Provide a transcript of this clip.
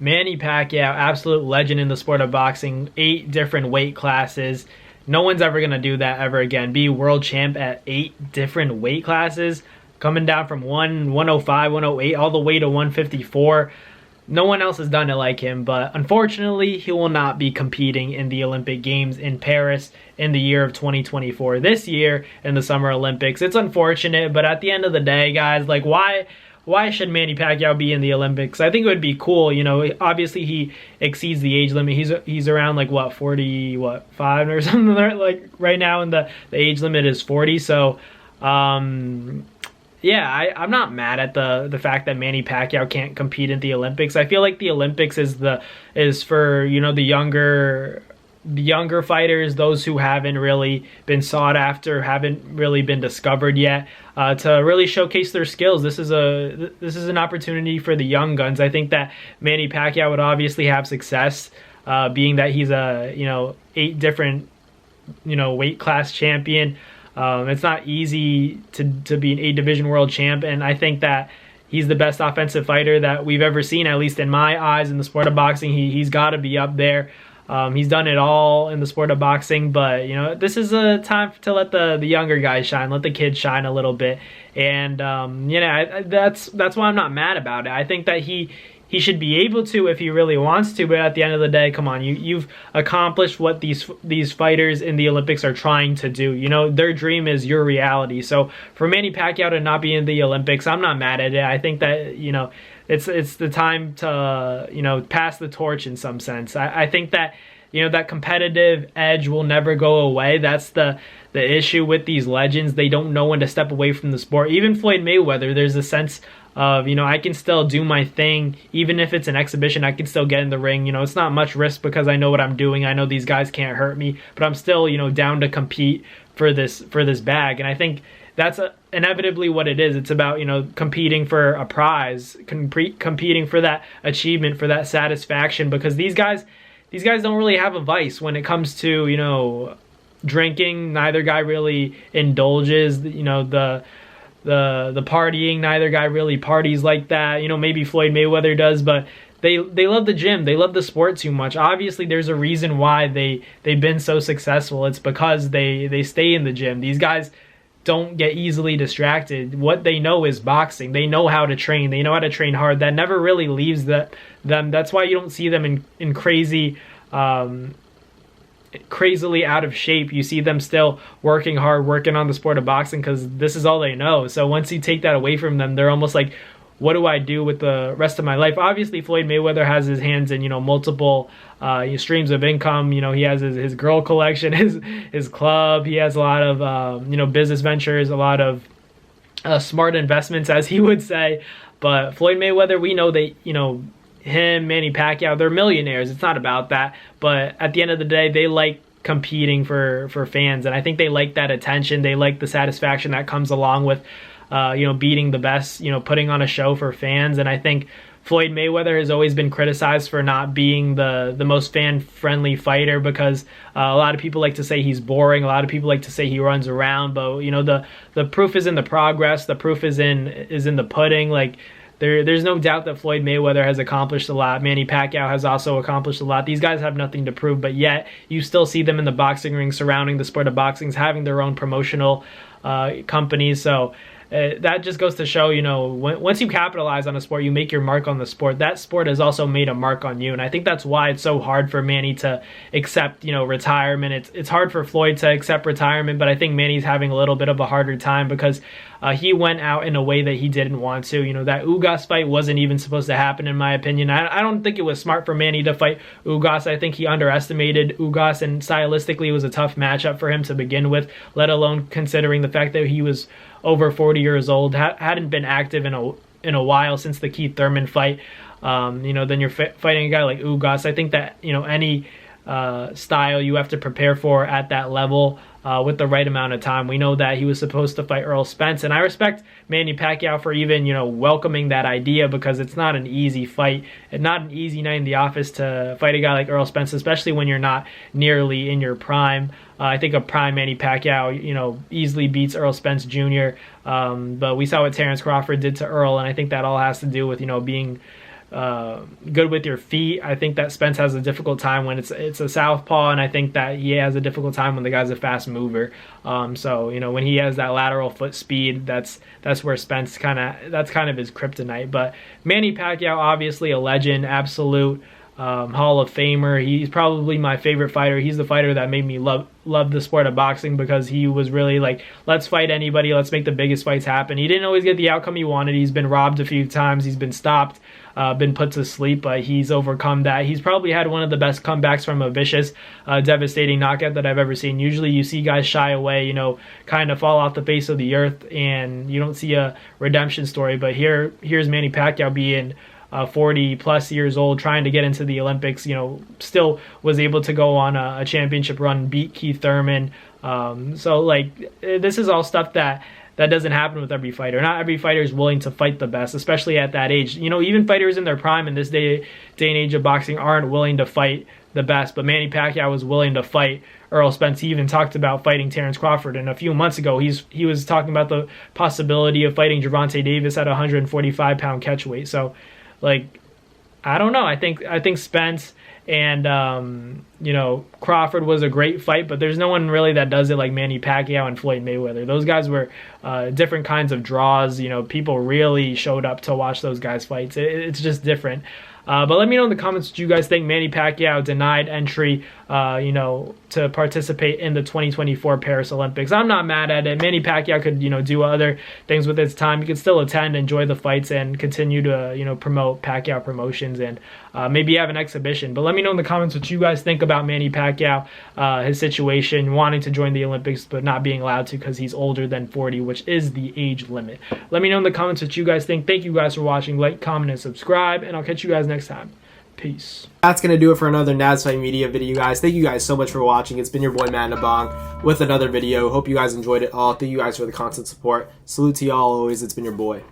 Manny Pacquiao, absolute legend in the sport of boxing, 8 different weight classes. No one's ever going to do that ever again. Be world champ at 8 different weight classes, coming down from 105, 108, all the way to 154. No one else has done it like him, but unfortunately, he will not be competing in the Olympic Games in Paris in the year of 2024. This year in the Summer Olympics. It's unfortunate, but at the end of the day, guys, like why should Manny Pacquiao be in the Olympics? I think it would be cool, you know. Obviously, he exceeds the age limit. He's around like what 5 or something like right now, and the age limit is 40. So, yeah, I'm not mad at the fact that Manny Pacquiao can't compete in the Olympics. I feel like the Olympics is for, you know, the younger fighters, those who haven't really been sought after, haven't really been discovered yet, to really showcase their skills. This is an opportunity for the young guns. I think that Manny Pacquiao would obviously have success, being that he's a 8 different weight class champion. It's not easy to be an 8 division world champ, and I think that he's the best offensive fighter that we've ever seen, at least in my eyes, in the sport of boxing. He's got to be up there. He's done it all in the sport of boxing, but this is a time to let the younger guys shine, let the kids shine a little bit, and that's why I'm not mad about it. I think that he should be able to if he really wants to, but at the end of the day, come on, you've accomplished what these fighters in the Olympics are trying to do. Their dream is your reality. So for Manny Pacquiao to not be in the Olympics, I'm not mad at it. I think that it's the time to pass the torch in some sense. I think that that competitive edge will never go away. That's the issue with these legends. They don't know when to step away from the sport. Even Floyd Mayweather, there's a sense of I can still do my thing, even if it's an exhibition. I can still get in the ring. It's not much risk because I know what I'm doing. I know these guys can't hurt me, but I'm still down to compete for this bag. And I think that's inevitably what it is. It's about competing for a prize, competing for that achievement, for that satisfaction, because these guys don't really have a vice when it comes to drinking. Neither guy really indulges the partying. Neither guy really parties like that. Maybe Floyd Mayweather does, but they love the gym. They love the sport too much. Obviously, there's a reason why they've been so successful. It's because they stay in the gym. These guys don't get easily distracted. What they know is boxing. They know how to train. They know how to train hard. That never really leaves them. That's why you don't see them in crazily out of shape. You see them still working hard, working on the sport of boxing, because this is all they know. So once you take that away from them, they're almost like, what do I do with the rest of my life? Obviously, Floyd Mayweather has his hands in multiple streams of income. He has his girl collection, his club. He has a lot of business ventures, a lot of smart investments, as he would say. But Floyd Mayweather, we know that him, Manny Pacquiao, they're millionaires. It's not about that. But at the end of the day, they like competing for fans, and I think they like that attention. They like the satisfaction that comes along with beating the best, putting on a show for fans. And I think Floyd Mayweather has always been criticized for not being the most fan-friendly fighter, because a lot of people like to say he's boring. A lot of people like to say he runs around, but the proof is in the progress. The proof is in the pudding. Like there's no doubt that Floyd Mayweather has accomplished a lot. Manny Pacquiao has also accomplished a lot. These guys have nothing to prove, but yet you still see them in the boxing ring, surrounding the sport of boxing, having their own promotional companies. So that just goes to show, once you capitalize on a sport, you make your mark on the sport. That sport has also made a mark on you, and I think that's why it's so hard for Manny to accept, retirement. It's hard for Floyd to accept retirement, but I think Manny's having a little bit of a harder time because he went out in a way that he didn't want to. That Ugas fight wasn't even supposed to happen, in my opinion. I don't think it was smart for Manny to fight Ugas. I think he underestimated Ugas, and stylistically it was a tough matchup for him to begin with, let alone considering the fact that he was over 40 years old, hadn't been active in a while since the Keith Thurman fight. Then you're fighting a guy like Ugas. I think that any style you have to prepare for at that level with the right amount of time. We know that he was supposed to fight Errol Spence, and I respect Manny Pacquiao for even welcoming that idea, because it's not an easy fight and not an easy night in the office to fight a guy like Errol Spence, especially when you're not nearly in your prime. I think a prime Manny Pacquiao, easily beats Errol Spence Jr. But we saw what Terrence Crawford did to Earl, and I think that all has to do with being good with your feet. I think that Spence has a difficult time when it's a southpaw, and I think that he has a difficult time when the guy's a fast mover. So when he has that lateral foot speed, that's where Spence that's kind of his kryptonite. But Manny Pacquiao, obviously a legend, absolute Hall of Famer. He's probably my favorite fighter. He's the fighter that made me love the sport of boxing, because he was really like, let's fight anybody, let's make the biggest fights happen. He didn't always get the outcome he wanted. He's been robbed a few times, he's been stopped, been put to sleep, but he's overcome that. He's probably had one of the best comebacks from a vicious, devastating knockout that I've ever seen. Usually you see guys shy away, kind of fall off the face of the earth, and you don't see a redemption story. But here's Manny Pacquiao being 40 plus years old, trying to get into the Olympics, still was able to go on a championship run, beat Keith Thurman. So like, this is all stuff that doesn't happen with every fighter. Not every fighter is willing to fight the best, especially at that age. Even fighters in their prime in this day and age of boxing aren't willing to fight the best, but Manny Pacquiao was willing to fight Earl Spence. He even talked about fighting Terrence Crawford, and a few months ago he was talking about the possibility of fighting Gervonta Davis at 145-pound catchweight. So like, I don't know. I think Spence and Crawford was a great fight, but there's no one really that does it like Manny Pacquiao and Floyd Mayweather. Those guys were different kinds of draws. People really showed up to watch those guys fight. It's just different. But let me know in the comments what you guys think. Manny Pacquiao denied entry, to participate in the 2024 Paris Olympics. I'm not mad at it. Manny Pacquiao could, do other things with his time. He could still attend, enjoy the fights, and continue to, promote Pacquiao Promotions, and maybe have an exhibition. But let me know in the comments what you guys think about Manny Pacquiao, his situation, wanting to join the Olympics but not being allowed to because he's older than 40, which is the age limit. Let me know in the comments what you guys think. Thank you guys for watching. Like, comment, and subscribe, and I'll catch you guys next time. Peace. That's going to do it for another Naz Fight Media video, guys. Thank you guys so much for watching. It's been your boy, Matt Nabong, with another video. Hope you guys enjoyed it all. Thank you guys for the constant support. Salute to y'all always. It's been your boy.